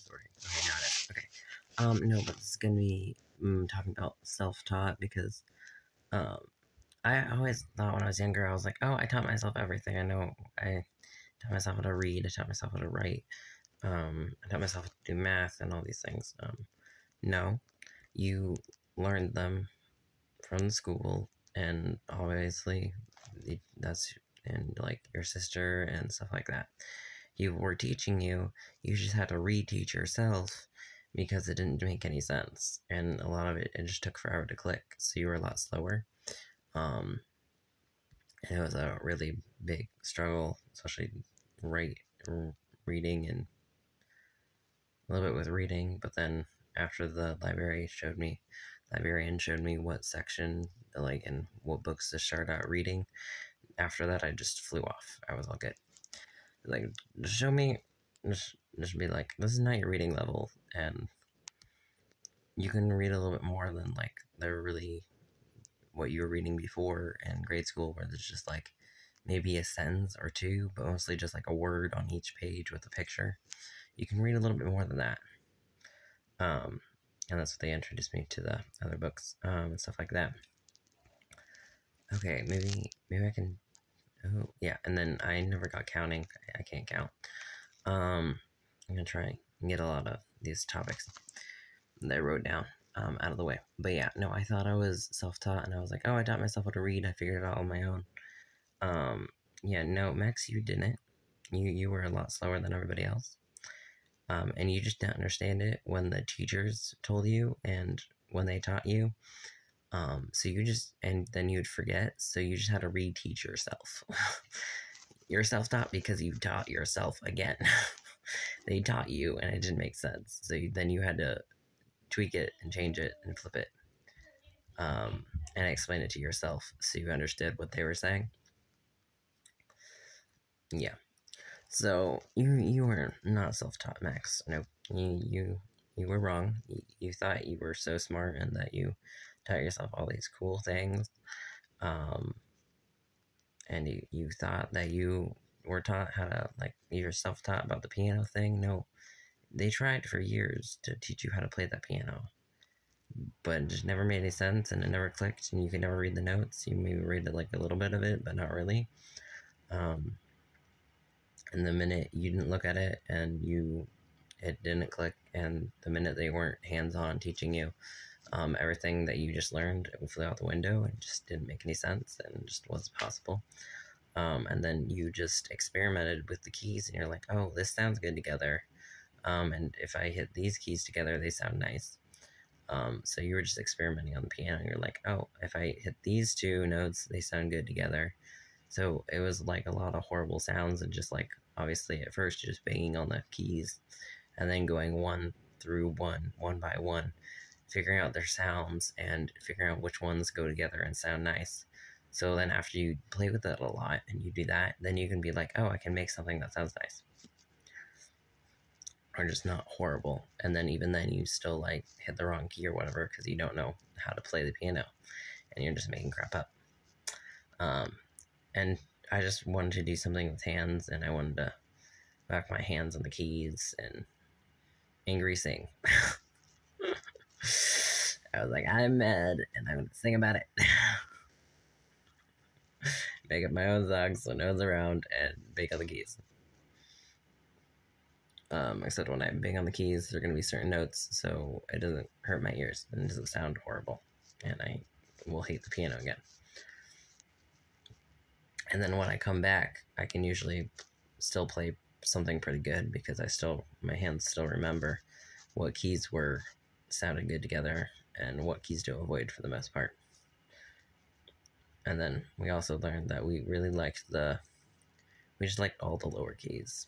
story. Okay, got it. Okay. No, but this is gonna be talking about self-taught because I always thought when I was younger, I was like, oh, I taught myself everything. I taught myself how to read. I taught myself how to write. I taught myself how to do math and all these things. No, you learned them from the school, and obviously that's and like your sister and stuff like that. You were teaching you. You just had to reteach yourself because it didn't make any sense, and a lot of it just took forever to click. So you were a lot slower. And it was a really big struggle, especially reading and a little bit with reading. But then after the librarian showed me what section like and what books to start out reading. After that, I just flew off. I was all good. Like, just show me, just be like, this is not your reading level, and you can read a little bit more than like they're really what you were reading before in grade school, where there's just like maybe a sentence or two, but mostly just like a word on each page with a picture. You can read a little bit more than that. And that's what they introduced me to the other books, and stuff like that. Okay, maybe I can. Oh yeah, and then I never got counting. I can't count. I'm gonna try and get a lot of these topics that I wrote down out of the way. But yeah, no, I thought I was self-taught, and I was like, oh, I taught myself how to read. I figured it out on my own. Yeah, no, Max, you didn't. You were a lot slower than everybody else. And you just didn't understand it when the teachers told you and when they taught you. So you just, and then you'd forget, so you just had to reteach yourself. You're self-taught because you taught yourself again. They taught you, and it didn't make sense. So then you had to tweak it and change it and flip it, and explain it to yourself so you understood what they were saying. Yeah. So you were not self-taught, Max. No, you were wrong. You thought you were so smart and that you taught yourself all these cool things, and you thought that you were taught how to, like, you're self-taught about the piano thing. No, they tried for years to teach you how to play that piano, but it just never made any sense, and it never clicked, and you could never read the notes. You maybe read like a little bit of it, but not really. And the minute you didn't look at it and it didn't click, and the minute they weren't hands-on teaching you, everything that you just learned, it flew out the window and just didn't make any sense and just wasn't possible. And then you just experimented with the keys, and you're like, oh, this sounds good together. And if I hit these keys together, they sound nice. So you were just experimenting on the piano. You're like, oh, if I hit these two notes, they sound good together. So it was like a lot of horrible sounds, and just like, obviously at first you're just banging on the keys and then going one by one, figuring out their sounds and figuring out which ones go together and sound nice. So then after you play with it a lot and you do that, then you can be like, oh, I can make something that sounds nice. Or just not horrible. And then even then you still like hit the wrong key or whatever because you don't know how to play the piano and you're just making crap up. And I just wanted to do something with hands, and I wanted to whack my hands on the keys and angry sing. I was like, I'm mad, and I'm going to sing about it. Make up my own songs so no one's around, and bang on the keys. Except when I bang on the keys, there are going to be certain notes, so it doesn't hurt my ears, and it doesn't sound horrible, and I will hate the piano again. And then when I come back, I can usually still play something pretty good because my hands still remember what keys sounded good together and what keys to avoid for the most part. And then we also learned that we really liked we just liked all the lower keys.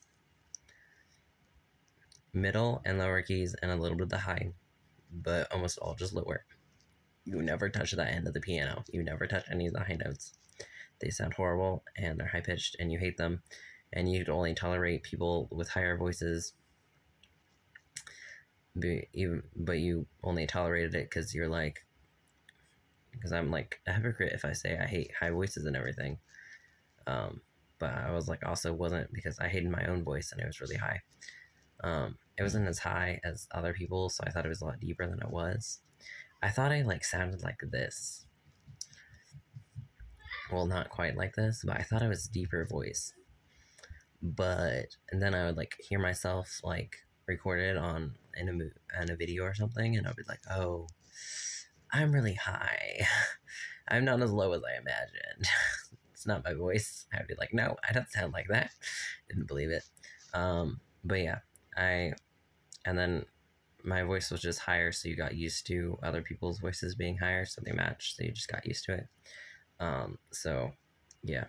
Middle and lower keys and a little bit of the high, but almost all just lower. You never touch that end of the piano. You never touch any of the high notes. They sound horrible, and they're high-pitched, and you hate them, and you can only tolerate people with higher voices, but you only tolerated it because you're like, because I'm like a hypocrite if I say I hate high voices and everything, but I was like, also wasn't, because I hated my own voice, and it was really high, it wasn't as high as other people, so I thought it was a lot deeper than it was. I thought I like sounded like this. Well, not quite like this, but I thought I was deeper voice. And then I would like hear myself like recorded in a video or something, and I'd be like, oh, I'm really high. I'm not as low as I imagined. It's not my voice. I'd be like, no, I don't sound like that. Didn't believe it. But yeah, and then my voice was just higher, so you got used to other people's voices being higher, so they matched, so you just got used to it. So yeah.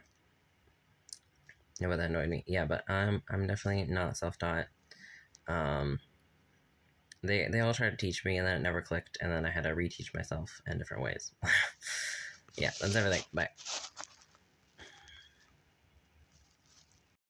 Yeah, but that annoyed me. Yeah, but I'm definitely not self-taught. They all tried to teach me, and then it never clicked, and then I had to reteach myself in different ways. Yeah, that's everything. Bye.